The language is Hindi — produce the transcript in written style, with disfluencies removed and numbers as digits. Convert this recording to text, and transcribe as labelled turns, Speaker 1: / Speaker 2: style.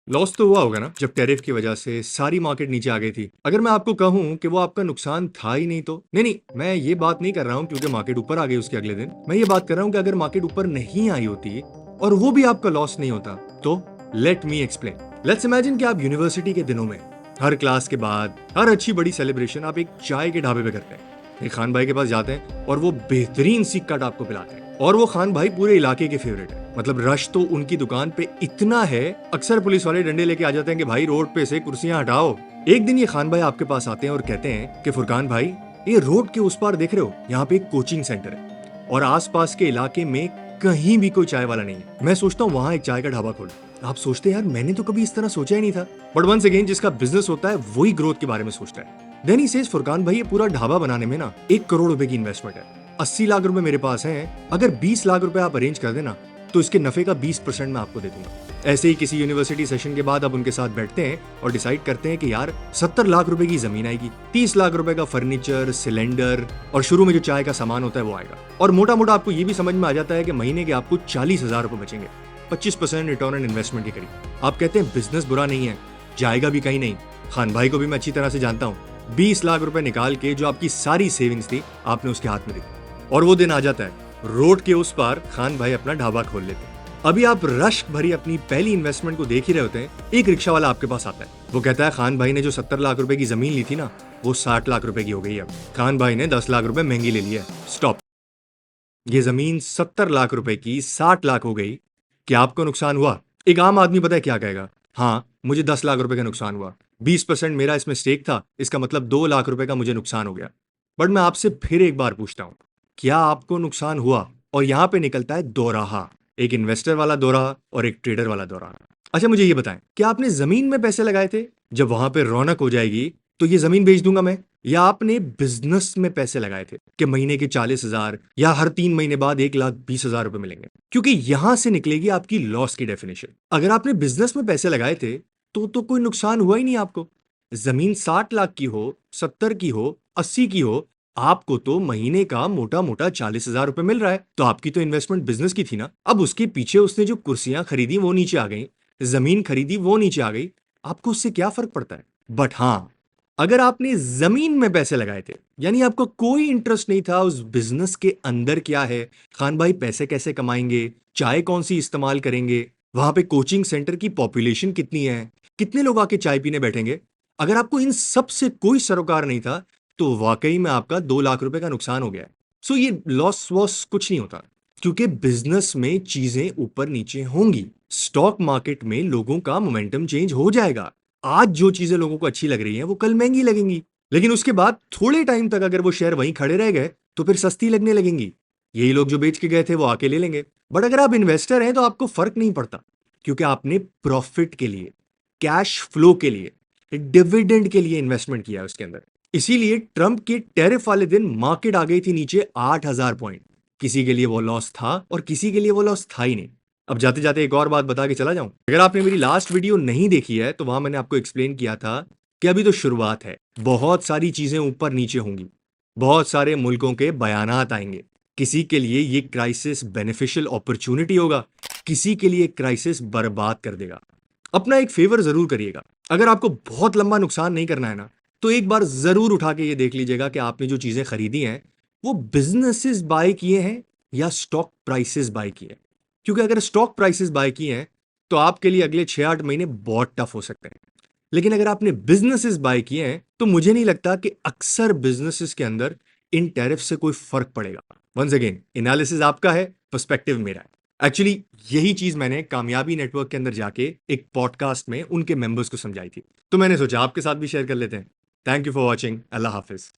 Speaker 1: लॉस तो हुआ होगा ना जब टैरिफ की वजह से सारी मार्केट नीचे आ गई थी। अगर मैं आपको कहूं कि वो आपका नुकसान था ही नहीं तो नहीं, मैं ये बात नहीं कर रहा हूं क्योंकि मार्केट ऊपर आ गई उसके अगले दिन। मैं ये बात कर रहा हूं कि अगर मार्केट ऊपर नहीं आई होती और वो भी आपका लॉस नहीं होता तो let me explain. Let's imagine कि आप यूनिवर्सिटी के दिनों में हर क्लास के बाद हर अच्छी बड़ी सेलिब्रेशन आप एक चाय के ढाबे पे करते हैं। एक खान भाई के पास जाते हैं और वो बेहतरीन सी कट आपको पिलाते हैं और वो खान भाई पूरे इलाके के फेवरेट है। मतलब रश तो उनकी दुकान पे इतना है, अक्सर पुलिस वाले डंडे लेके आ जाते हैं कि भाई रोड पे से कुर्सियां हटाओ। एक दिन ये खान भाई आपके पास आते हैं और कहते हैं कि फुरकान भाई, ये रोड के उस पार देख रहे हो, यहाँ पे एक कोचिंग सेंटर है और आसपास के इलाके में कहीं भी कोई चाय वाला नहीं है। मैं सोचता हूँ वहां एक चाय का ढाबा खोलूं। आप सोचते हैं यार मैंने तो कभी इस तरह सोचा ही नहीं था। बट वंस अगेन जिसका बिजनेस होता है वही ग्रोथ के बारे में सोचता है। देन ही सेज फुरकान भाई, ये पूरा ढाबा बनाने में ना 1 करोड़ रुपए की इन्वेस्टमेंट है। 80 लाख रुपए मेरे पास हैं, अगर 20 लाख रुपए आप अरेंज कर देना तो इसके नफे का 20% मैं आपको दे दूंगा। ऐसे ही किसी यूनिवर्सिटी सेशन के बाद अब उनके साथ बैठते हैं और डिसाइड करते हैं कि यार 70 लाख रुपए की जमीन आएगी, 30 लाख रुपए का फर्नीचर, सिलेंडर और शुरू में जो चाय का सामान होता है वो आएगा। और मोटा मोटा आपको ये भी समझ में आ जाता है कि महीने के आपको 40,000 रुपए बचेंगे, 25% रिटर्न ऑन इन्वेस्टमेंट के करीब। आप कहते हैं बिजनेस बुरा नहीं है, जाएगा भी कहीं नहीं। खान भाई को भी मैं अच्छी तरह से जानता हूँ। 20 लाख रुपए निकाल के जो आपकी सारी सेविंग्स थी आपने उसके हाथ में दी और वो दिन आ जाता है, रोड के उस पार खान भाई अपना ढाबा खोल लेते हैं। अभी आप रश भरी अपनी पहली इन्वेस्टमेंट को देख ही रहे होते हैं। एक रिक्शा वाला आपके पास आता है, वो कहता है खान भाई ने जो 70 लाख रुपए की जमीन ली थी ना, वो 60 लाख रुपए की हो गई। अब खान भाई ने 10 लाख रुपए महंगी ले लिया। स्टॉप। ये जमीन 70 लाख रुपए की 60 लाख हो गई, क्या आपको नुकसान हुआ? एक आम आदमी पता है क्या कहेगा? हाँ, मुझे 10 लाख रुपए का नुकसान हुआ, 20% मेरा इसमें स्टेक था, इसका मतलब 2 लाख रुपए का मुझे नुकसान हो गया। बट मैं आपसे फिर एक बार पूछता हूं, क्या आपको नुकसान हुआ? और यहां पे निकलता है दोराहा, एक इन्वेस्टर वाला दोराहा और एक ट्रेडर वाला दोराहा। अच्छा मुझे ये बताएं, क्या आपने जमीन में पैसे लगाए थे? जब वहां पे रौनक हो जाएगी तो ये जमीन बेच दूंगा मैं, या आपने बिजनेस में पैसे लगाए थे कि महीने के 40,000 या हर 3 महीने बाद 1,20,000 रुपए मिलेंगे? क्योंकि यहां से निकलेगी आपकी लॉस की डेफिनेशन। अगर आपने बिजनेस में पैसे लगाए थे तो कोई नुकसान हुआ ही नहीं आपको। जमीन 60 लाख की हो, 70 की हो, 80 की हो, आपको तो महीने का मोटा मोटा 40,000 रुपए मिल रहा है। तो आपकी तो इन्वेस्टमेंट बिजनेस की थी ना। अब उसके पीछे उसने जो कुर्सियां खरीदी वो नीचे आ गई, जमीन खरीदी वो नीचे आ गई, आपको उससे क्या फर्क पड़ता है? बट हां, अगर आपने जमीन में पैसे लगाए थे, यानी आपको कोई इंटरेस्ट नहीं था उस बिजनेस के अंदर क्या है, खान भाई पैसे कैसे कमाएंगे, चाय कौन सी इस्तेमाल करेंगे, वहां पे कोचिंग सेंटर की पॉपुलेशन कितनी है, कितने लोग आके चाय पीने बैठेंगे, अगर आपको इन सब से कोई सरोकार नहीं था तो वाकई में आपका 2 लाख रुपए का नुकसान हो गया है। सो ये लॉस वॉस कुछ नहीं होता, क्योंकि बिजनेस में चीजें ऊपर नीचे होंगी। स्टॉक मार्केट में लोगों का मोमेंटम चेंज हो जाएगा। आज जो चीजें लोगों को अच्छी लग रही हैं वो कल महंगी लगेंगी, लेकिन उसके बाद थोड़े टाइम तक अगर वो शेयर वहीं खड़े रह गए तो फिर सस्ती लगने लगेंगी। यही लोग जो बेच के गए थे वो आके ले लेंगे। बट अगर आप इन्वेस्टर हैं तो आपको फर्क नहीं पड़ता, क्योंकि आपने प्रॉफिट के लिए, कैश फ्लो के लिए, डिविडेंड के लिए इन्वेस्टमेंट किया है उसके अंदर। इसीलिए ट्रंप के टैरिफ वाले दिन मार्केट आ गई थी नीचे 8,000 पॉइंट। किसी के लिए वो लॉस था और किसी के लिए वो लॉस था ही नहीं। अब जाते जाते एक और बात बता के चला जाऊं, अगर आपने मेरी लास्ट वीडियो नहीं देखी है तो वहां मैंने आपको एक्सप्लेन किया था कि अभी तो शुरुआत है, बहुत सारी चीजें ऊपर नीचे होंगी, बहुत सारे मुल्कों के बयानात आएंगे। किसी के लिए ये क्राइसिस बेनिफिशियल अपॉर्चुनिटी होगा, किसी के लिए क्राइसिस बर्बाद कर देगा। अपना एक फेवर जरूर करिएगा, अगर आपको बहुत लंबा नुकसान नहीं करना है ना, तो एक बार जरूर उठा के ये देख लीजिएगा कि आपने जो चीजें खरीदी हैं वो बिजनेसेस बाय किए हैं या स्टॉक प्राइसेस बाय किए हैं। क्योंकि अगर स्टॉक प्राइसेस बाय किए हैं तो आपके लिए अगले 6-8 महीने बहुत टफ हो सकते हैं। लेकिन अगर आपने बिजनेसेस बाय किए हैं तो मुझे नहीं लगता कि अक्सर बिजनेसेस के अंदर इन टैरिफ से कोई फर्क पड़ेगा। वंस अगेन, एनालिसिस आपका है, पर्सपेक्टिव मेरा है। एक्चुअली यही चीज मैंने कामयाबी नेटवर्क के अंदर जाके एक पॉडकास्ट में उनके मेंबर्स को समझाई थी, तो मैंने सोचा आपके साथ भी शेयर कर लेते हैं। Thank you for watching. Allah Hafiz.